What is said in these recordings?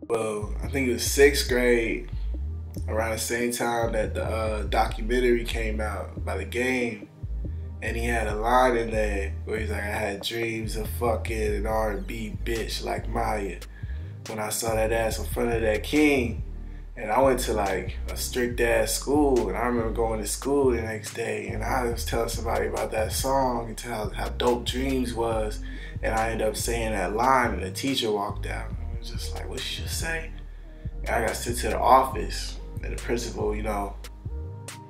Well, I think it was 6th grade, around the same time that the documentary came out by the game. And he had a line in there where he's like, I had dreams of fucking an R&B bitch like Maya. When I saw that ass in front of that king. And I went to like a strict ass school, and I remember going to school the next day, and I was telling somebody about that song and how dope Dreams was, and I ended up saying that line, and the teacher walked out. I was just like, what she just say? And I got sent to the office, and the principal, he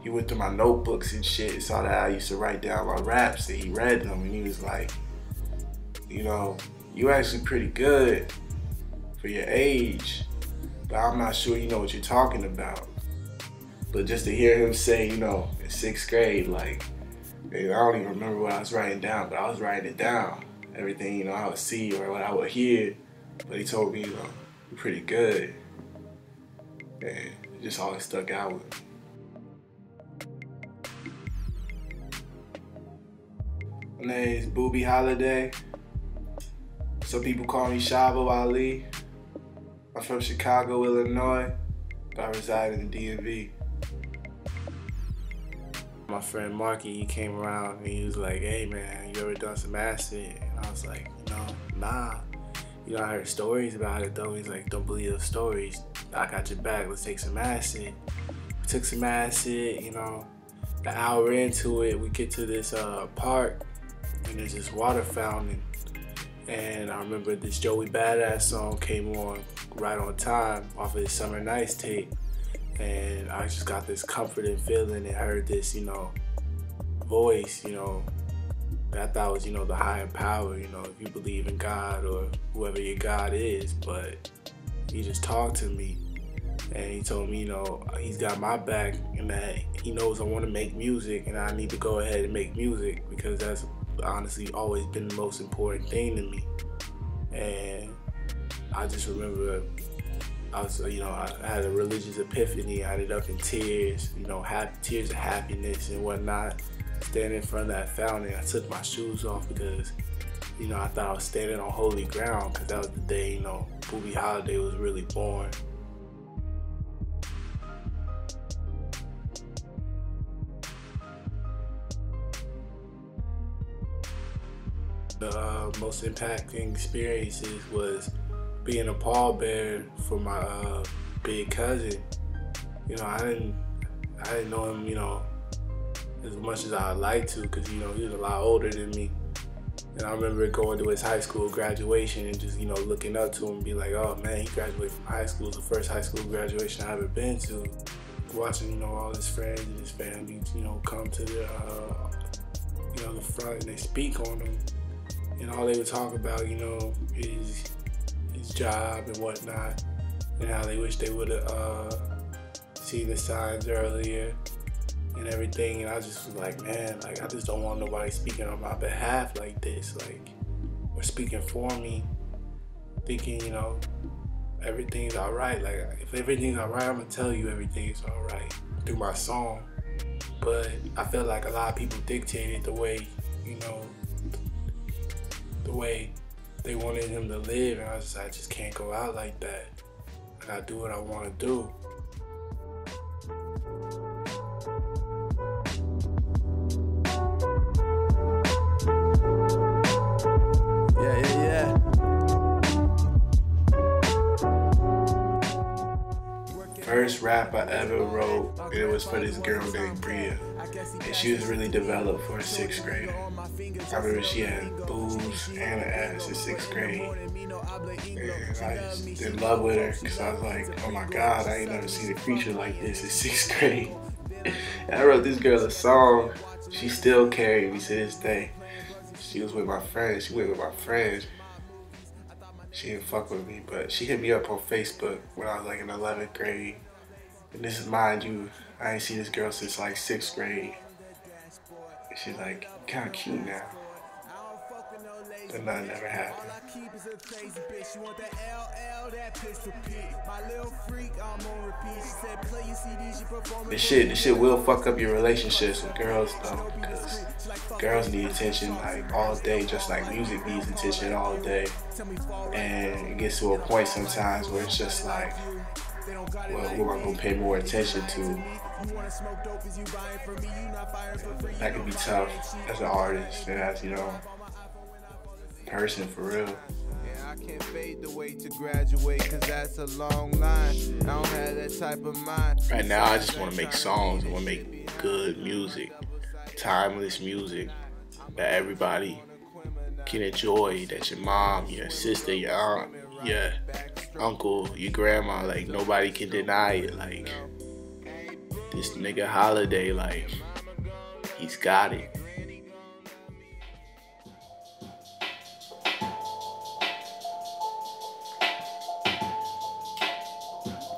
went through my notebooks and shit, and saw that I used to write down my raps, and he read them, and he was like, you actually pretty good for your age, but I'm not sure you know what you're talking about. But just to hear him say, in 6th grade, like, I don't even remember what I was writing down, but I was writing it down. Everything, I would see or what I would hear. But he told me, you're pretty good. And it just always stuck out with me. My name is Boobie Holiday. Some people call me Shabo Ali. I'm from Chicago, Illinois, but I reside in the DMV. My friend Marky, he came around and he was like, hey man, you ever done some acid? And I was like, nah. I heard stories about it though. He's like, don't believe those stories. I got your back, let's take some acid. We took some acid, an hour into it, we get to this park and there's this water fountain. And I remember this Joey Badass song came on right on time off of his Summer Nights tape. And I just got this comforting feeling and heard this, voice, that I thought was, the higher power, if you believe in God or whoever your God is. But he just talked to me and he told me, he's got my back and that he knows I want to make music and I need to go ahead and make music because that's honestly always been the most important thing to me. And I just remember I had a religious epiphany. I ended up in tears, tears of happiness and whatnot. Standing in front of that fountain, I took my shoes off because, I thought I was standing on holy ground because that was the day, Boobie Holiday was really born. The most impacting experiences was being a pallbearer for my big cousin. I didn't know him, as much as I'd like to, because he was a lot older than me. And I remember going to his high school graduation and just looking up to him and be like, oh man, he graduated from high school. It's the first high school graduation I ever been to. Watching all his friends and his family come to the the front and they speak on him. And all they would talk about, is his job and whatnot, and how they wish they would have seen the signs earlier and everything. And I just was like, man, I just don't want nobody speaking on my behalf like this, or speaking for me, thinking, everything's all right. Like, if everything's all right, I'm gonna tell you everything's all right through my song. But I felt like a lot of people dictated the way, the way they wanted him to live, and I just can't go out like that. I gotta do what I want to do. Yeah. First rap I ever wrote, and it was for this girl named Bria. And she was really developed for a 6th grader. I remember she had boobs and an ass in 6th grade. And I just in love with her because I was like, oh my God, I ain't never seen a creature like this in 6th grade. And I wrote this girl a song. She still carried me to this day. She was with my friends. She went with my friends. She didn't fuck with me, but she hit me up on Facebook when I was like in 11th grade. And this is, mind you, I ain't seen this girl since like 6th grade. And she's like, kinda cute now. But nothing ever happened. This shit will fuck up your relationships with girls though, because girls need attention like all day, just like music needs attention all day. And it gets to a point sometimes where it's just like, well, who am I gonna pay more attention to? That can be tough as an artist and as, you know, person for real. I can't fade the way to graduate, cause that's a long line. I don't have that type of mind. Right now I just want to make songs. I want to make good music, timeless music that everybody can enjoy, that your mom, your sister, your aunt, your uncle, your grandma, like nobody can deny it. Like this nigga Holiday, like he's got it.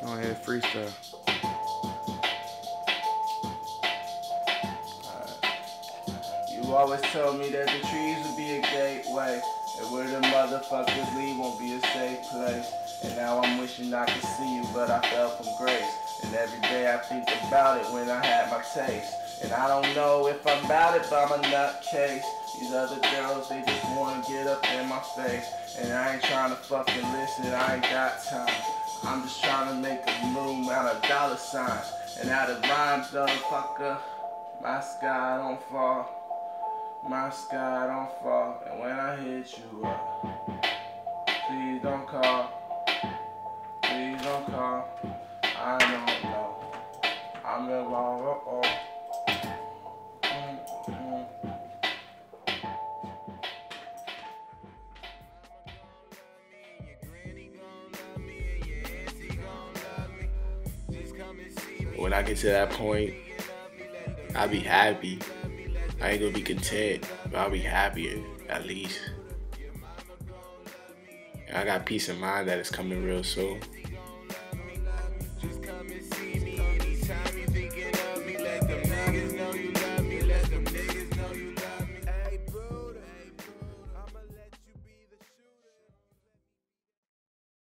Go ahead, freestyle. You always told me that the trees would be a gateway, and where the motherfuckers leave won't be a safe place. And now I'm wishing I could see you, but I fell from grace. And every day I think about it when I had my taste. And I don't know if I'm about it, but I'm a nutcase. These other girls, they just wanna get up in my face. And I ain't trying to fucking listen, I ain't got time. I'm just trying to make a room out of dollar signs. And out of rhymes, motherfucker, my sky don't fall. My sky don't fall. And when I hit you up, please don't call. Please don't call. I don't know. I'm in wrong. When I get to that point, I'll be happy. I ain't gonna be content, but I'll be happy at least. And I got peace of mind that it's coming real soon.